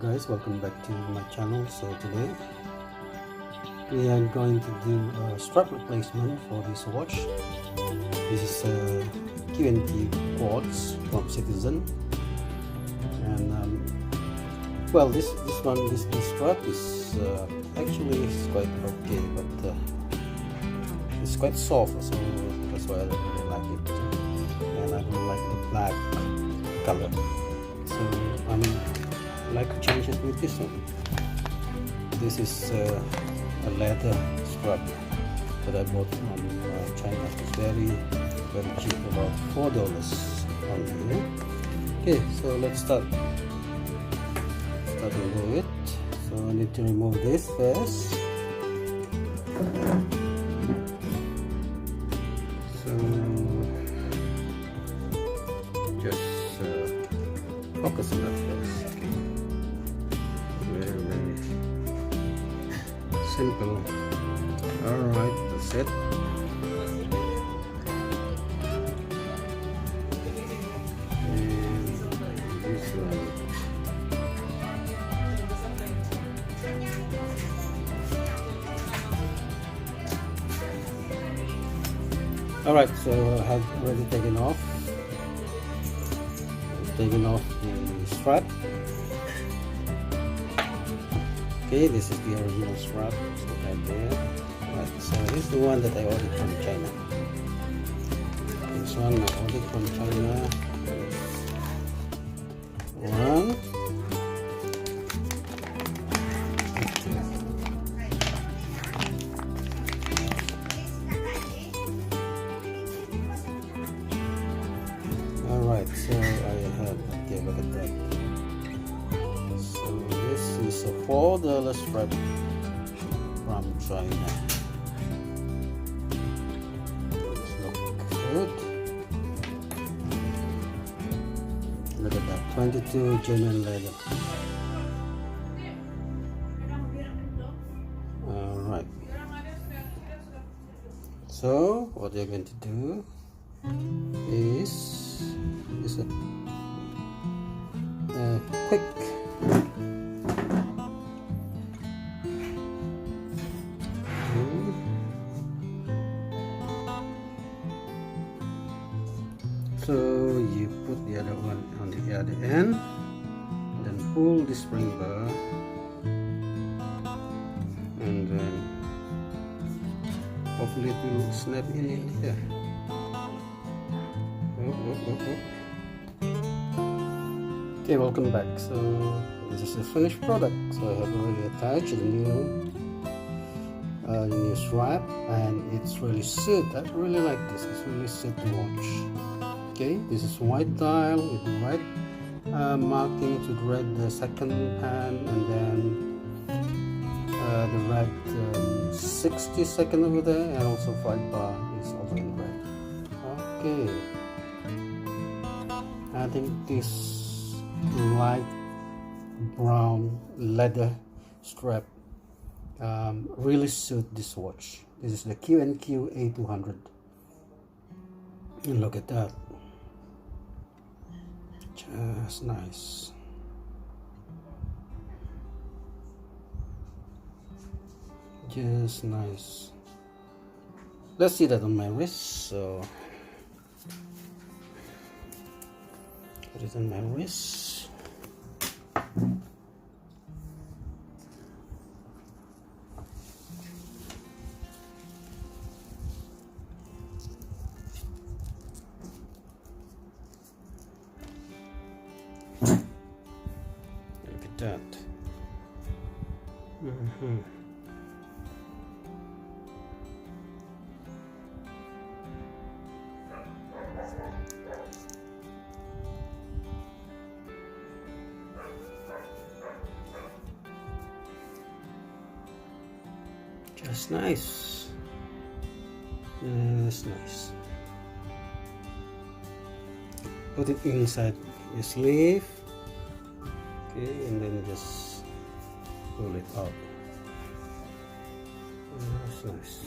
guys, welcome back to my channel. So today we are going to do a strap replacement for this watch. This is a Q&Q quartz from Citizen, and well, this strap is actually quite okay, but it's quite soft, so that's why I don't really like it, and I don't like the black color. So I like to change it with this one. This is a leather strap that I bought from China. It's very cheap, about $4 only. Okay, so let's start to do it. So I need to remove this first. So just focus on that first. Okay. Very simple. Alright, that's it. And this one. Alright, so I have already taken off the strap. Okay, this is the original strap, so right there. Right, so this is the one that I ordered from China. This one I ordered from China. One. Alright, so I have, okay, look at that. So this is a $4 strap from China. This looks good. Look at that, 22 genuine leather. Alright. So what you're going to do is a quick so you put the other one on the other end, then pull the spring bar, and then hopefully it will snap in here. Okay, welcome back. So this is the finished product. So I have already attached the new strap, and it's really suit. I really like this. It's really suit to watch. Okay, this is white dial with the red marking to read the second hand, and then the red 60-second over there, and also 5 bar is also in red. Okay, I think this light brown leather strap really suit this watch. This is the Q&Q A200, and look at that, just nice. Just nice. Let's see that on my wrist. So put it on my wrist. Look at that. Just nice. Just nice. Put it inside the sleeve. Okay, and then just pull it out. That's nice.